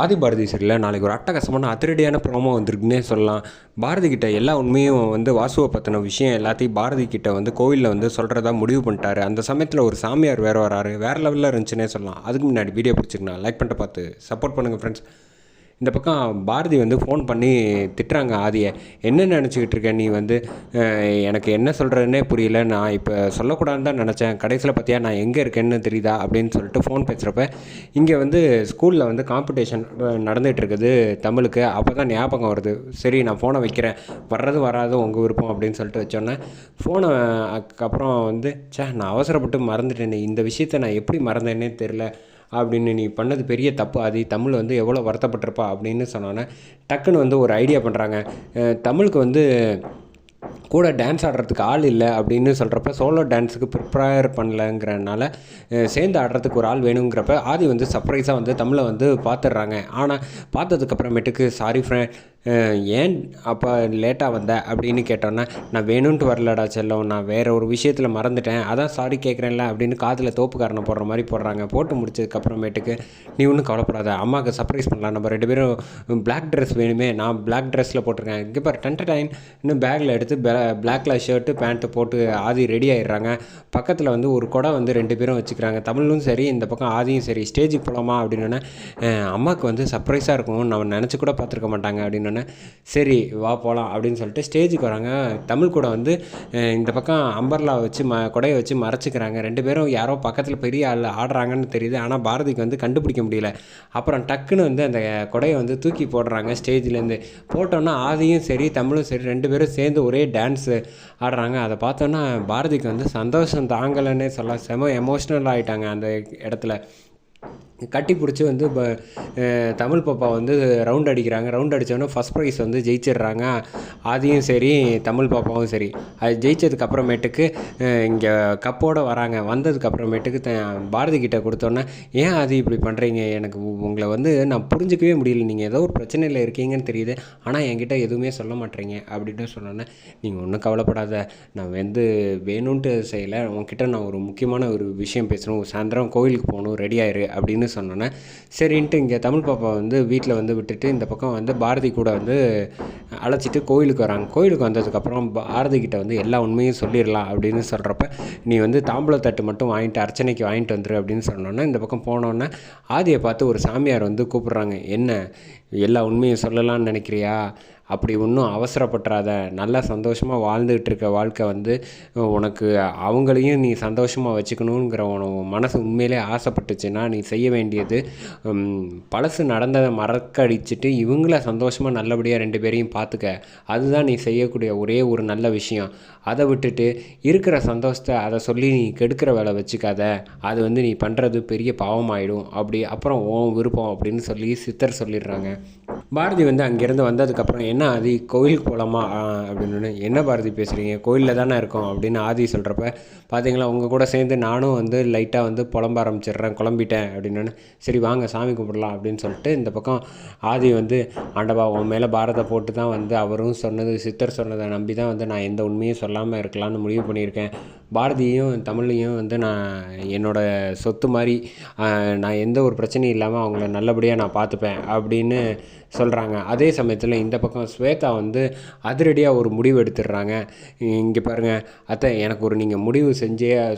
ஆதி பாரதி சரியில்ல நாளைக்கு ஒரு அட்டகாசமான அதிரடியான ப்ரோமோ வந்திருக்குன்னே சொல்லலாம். பாரதி கிட்ட எல்லா உண்மையும் வாசுவை பற்றின விஷயம் எல்லாத்தையும் பாரதி கிட்ட கோவிலில் சொல்கிறதா முடிவு பண்ணிட்டாரு. அந்த சமயத்தில் ஒரு சாமியார் வேறு வராரு. வேறு லெவலில் இருந்துச்சுன்னே சொல்லலாம். அதுக்கு முன்னாடி வீடியோ பிடிச்சிருக்கேன், லைக் பண்ணிட்டு பார்த்து சப்போர்ட் பண்ணுங்கள் ஃப்ரெண்ட்ஸ். இந்த பக்கம் பாரதி ஃபோன் பண்ணி திட்டுறாங்க ஆதியை. என்ன நினச்சிக்கிட்டு இருக்க நீ எனக்கு என்ன சொல்கிறதுனே புரியல. நான் இப்போ சொல்லக்கூடாதுன்னு தான் நினச்சேன். கடைசியில் பார்த்தியா நான் எங்கே இருக்கேன்னு தெரியுதா அப்படின்னு சொல்லிட்டு ஃபோன் பேசுகிறப்ப இங்கே ஸ்கூலில் காம்படிஷன் நடந்துகிட்டு இருக்குது தமிழுக்கு. அப்போ தான் ஞாபகம் வருது. சரி நான் ஃபோனை வைக்கிறேன், வர்றது வராது உங்கள் விருப்பம் அப்படின்னு சொல்லிட்டு வச்சோன்னே ஃபோனை அதுக்கப்புறம் நான் அவசரப்பட்டு மறந்துட்டேனே, இந்த விஷயத்தை நான் எப்படி மறந்தேன்னே தெரில அப்படின்னு, நீ பண்ணது பெரிய தப்பு ஆதி, தமிழ் எவ்வளோ வருத்தப்பட்டிருப்பா அப்படின்னு சொன்னோன்னே டக்குன்னு ஒரு ஐடியா பண்ணுறாங்க. தமிழுக்கு கூட டான்ஸ் ஆடுறதுக்கு ஆள் இல்லை அப்படின்னு சொல்கிறப்ப சோலோ டான்ஸுக்கு ப்ரிப்பேர் பண்ணலங்கிறனால சேர்ந்து ஆடுறதுக்கு ஒரு ஆள் வேணுங்கிறப்ப ஆதி சர்ப்ரைஸாக தமிழை பார்த்துடுறாங்க. ஆனால் பார்த்ததுக்கப்புறமேட்டுக்கு சாரி ஃப்ரெண்ட், ஏன் அப்போ லேட்டாக வந்த அப்படின்னு கேட்டோன்னே, நான் வேணும்ன்ட்டு வரலடா செல்லம், நான் வேறு ஒரு விஷயத்தில் மறந்துட்டேன், அதான் சாரி கேட்குறேன்ல அப்படின்னு காதில் தோப்புக்காரனை போடுற மாதிரி போடுறாங்க. போட்டு முடிச்சதுக்கப்புறமேட்டுக்கு நீ ஒன்றும் கவலைப்படாத, அம்மாவுக்கு சர்ப்ரைஸ் பண்ணலாம், நம்ம 2 பேரும் பிளாக் ட்ரெஸ் வேணுமே, நான் பிளாக் ட்ரெஸ்ஸில் போட்டிருக்கேன், இங்கே பாரு டென்டடைன் இன்னும் பேக்கில் எடுத்து பிளாக்கில் ஷர்ட்டு பேண்ட்டு போட்டு ஆதி ரெடி ஆகிடுறாங்க. பக்கத்தில் ஒரு குடம் 2 பேரும் வச்சுக்கிறாங்க. தமிழும் சரி இந்த பக்கம் ஆதியும் சரி. ஸ்டேஜுக்கு போகலாமா அப்படின்னோடனே, அம்மாவுக்கு சர்ப்ரைஸாக இருக்கும், நம்ம நினச்சி கூட பார்த்துருக்க மாட்டாங்க அப்படின்னோடனே, சரி வா போகலாம் அப்படின்னு சொல்லிட்டு ஸ்டேஜுக்கு வராங்க. தமிழ் கூட இந்த பக்கம் அம்பர்லா வச்சு கொடையை வச்சு மறைச்சிக்கிறாங்க. 2 பேரும் யாரோ பக்கத்தில் பெரிய ஆள் ஆடுறாங்கன்னு தெரியுது. ஆனால் பாரதிக்கு கண்டுபிடிக்க முடியல. அப்புறம் டக்குன்னு அந்த கொடையை தூக்கி போடுறாங்க ஸ்டேஜ்லேருந்து. போட்டோன்னா ஆதியும் சரி தமிழும் சரி 2 பேரும் சேர்ந்து ஒரே டான்ஸு ஆடுறாங்க. அதை பார்த்தோன்னா பாரதிக்கு சந்தோஷம் தாங்கலைன்னே சொல்லலாம். செம எமோஷ்னல் ஆகிட்டாங்க அந்த இடத்துல. கட்டி பிடிச்சி தமிழ் பாப்பா ரவுண்ட் அடிக்கிறாங்க. ரவுண்ட் அடித்தோடனே ஃபஸ்ட் ப்ரைஸ் ஜெயிச்சிடுறாங்க. ஆதியும் சரி தமிழ் பாப்பாவும் சரி. அது ஜெயிச்சதுக்கு அப்புறமேட்டுக்கு இங்கே கப்போடு வராங்க. வந்ததுக்கப்புறமேட்டுக்கு பாரதி கிட்டே கொடுத்தோன்னே, ஏன் ஆதி இப்படி பண்ணுறீங்க, எனக்கு உங்களை நான் புரிஞ்சிக்கவே முடியல, நீங்கள் ஏதோ ஒரு பிரச்சனையில் இருக்கீங்கன்னு தெரியுது, ஆனால் என்கிட்ட எதுவுமே சொல்ல மாட்டேறீங்க அப்படின்னு சொன்னோன்னே, நீங்கள் ஒன்றும் கவலைப்படாத, நான் வேணும்ன்ட்டு செய்யலை, உங்ககிட்ட நான் ஒரு முக்கியமான ஒரு விஷயம் பேசணும், சாயந்தரம் கோவிலுக்கு போகணும், ரெடி ஆயிரு அப்படின்னு சொன்னோன்னே சரின்ட்டு இங்கே தமிழ் பாப்பா வீட்டில் விட்டுட்டு இந்த பக்கம் பாரதி கூட அழைச்சிட்டு கோயிலுக்கு வராங்க. கோயிலுக்கு வந்ததுக்கப்புறம் பாரதி கிட்ட எல்லா உண்மையும் சொல்லிடலாம் அப்படின்னு சொல்கிறப்ப, நீ தாம்பூலத்தட்டு மட்டும் வாங்கிட்டு அர்ச்சனைக்கு வாங்கிட்டு வந்துரு அப்படின்னு சொன்னோன்னே இந்த பக்கம் போனோன்னே ஆதியை பார்த்து ஒரு சாமியார் கூப்பிட்றாங்க. என்ன எல்லா உண்மையும் சொல்லலாம்னு நினைக்கிறியா, அப்படி ஒன்றும் அவசரப்பட்டுறாத, நல்லா சந்தோஷமாக வாழ்ந்துகிட்டு இருக்க வாழ்க்கை உனக்கு அவங்களையும் நீ சந்தோஷமாக வச்சுக்கணுங்கிற மனசு உண்மையிலே ஆசைப்பட்டுச்சுன்னா நீ செய்ய வேண்டியது பழசு நடந்ததை மறக்கடிச்சிட்டு இவங்கள சந்தோஷமாக நல்லபடியாக 2 பேரையும் பார்த்துக்க. அதுதான் நீ செய்யக்கூடிய ஒரே ஒரு நல்ல விஷயம். அதை விட்டுட்டு இருக்கிற சந்தோஷத்தை அதை சொல்லி நீ கெடுக்கிற வேலை வச்சுக்காத. அது நீ பண்ணுறது பெரிய பாவமாயிடும். அப்படி அப்புறம் உன் விருப்பம் அப்படின்னு சொல்லி சித்தர் சொல்லிடுறாங்க. பாரதி அங்கேருந்து வந்ததுக்கப்புறம், என்ன ஆதி கோயிலுக்கு போகலாமா அப்படின்னு, என்ன பாரதி பேசுகிறீங்க, கோயிலில் தானே இருக்கோம் அப்படின்னு ஆதி சொல்கிறப்ப, பார்த்தீங்களா உங்கள் கூட சேர்ந்து நானும் லைட்டாக புலம்ப ஆரம்பிச்சிடுறேன், குழம்பிட்டேன் அப்படின்னு. சரி வாங்க சாமி கும்பிடலாம் அப்படின்னு சொல்லிட்டு இந்த பக்கம் ஆதி ஆண்டவா உன் மேலே பாரதை போட்டு தான் அவரும் சொன்னது சித்தர் சொன்னதை நம்பி தான் நான் எந்த உண்மையும் சொல்லாமல் இருக்கலாம்னு முடிவு பண்ணியிருக்கேன். பாரதியும் தமிழையும் நான் என்னோடய சொத்து மாதிரி, நான் எந்த ஒரு பிரச்சனையும் இல்லாமல் அவங்கள நல்லபடியாக நான் பார்த்துப்பேன் அப்படின்னு சொல்கிறாங்க. அதே சமயத்தில் இந்த பக்கம் ஸ்வேதா அதிரடியாக ஒரு முடிவு எடுத்துடுறாங்க. இங்கே பாருங்கள் அத்தை, எனக்கு நீங்கள் முடிவு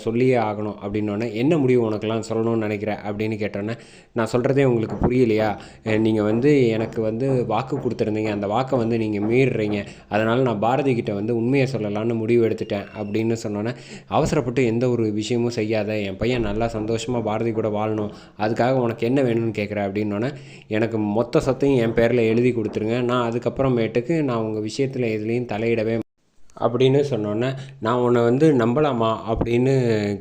சொல்லியே ஆகணும் அப்படின்னோடனே, என்ன முடிவு உனக்கெல்லாம் சொல்லணும்னு நினைக்கிறேன் அப்படின்னு கேட்டோன்னே, நான் சொல்கிறதே உங்களுக்கு புரியலையா, நீங்கள் எனக்கு வாக்கு கொடுத்துருந்தீங்க, அந்த வாக்கை நீங்கள் மீறுறீங்க, அதனால் நான் பாரதி கிட்ட உண்மையை சொல்லலான்னு முடிவு எடுத்துட்டேன் அப்படின்னு சொன்னோன்னே, அவசரப்பட்டு எந்த ஒரு விஷயமும் செய்யாத, என் பையன் நல்லா சந்தோஷமாக பாரதி கூட வாழணும், அதுக்காக உனக்கு என்ன வேணும்னு கேட்குறேன் அப்படின்னோடனே, எனக்கு மொத்த சொத்தையும் என் பேரில் எழுதி கொடுத்துருங்க, நான் அதுக்கப்புறமேட்டுக்கு நான் உங்கள் விஷயத்தில் எதுலேயும் தலையிடவே அப்படின்னு சொன்னோன்னே, நான் உன்னை நம்பலாமா அப்படின்னு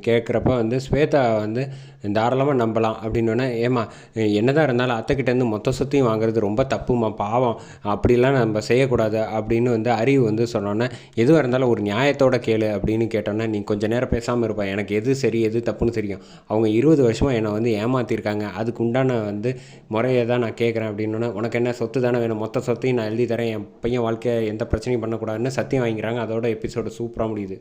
கேட்குறப்ப ஸ்வேதா தாராளமாக நம்பலாம் அப்படின்னோடனே, ஏம்மா என்னதான் இருந்தாலும் அத்தைக்கிட்டேருந்து மொத்த சொத்தையும் வாங்குறது ரொம்ப தப்புமா, பாவம், அப்படிலாம் நம்ம செய்யக்கூடாது அப்படின்னு அறிவு சொன்னோன்னே, எதுவாக இருந்தாலும் ஒரு நியாயத்தோட கேளு அப்படின்னு கேட்டோன்னே, நீ கொஞ்சம் நேரம் பேசாமல் இருப்பேன், எனக்கு எது சரி எது தப்புன்னு தெரியும், அவங்க 20 வருஷமாக என்னை ஏமாற்றிருக்காங்க, அதுக்கு உண்டான முறையை தான் நான் கேட்குறேன் அப்படின்னோடனே, உனக்கு என்ன சொத்து தானே வேணும், மொத்த சொத்தையும் நான் எழுதி தரேன், என் பையன் வாழ்க்கையை எந்த பிரச்சனையும் பண்ணக்கூடாதுன்னு சத்தியம் வாங்கிக்கிறாங்க. அதோட எபிசோடு சூப்பராக முடியுது.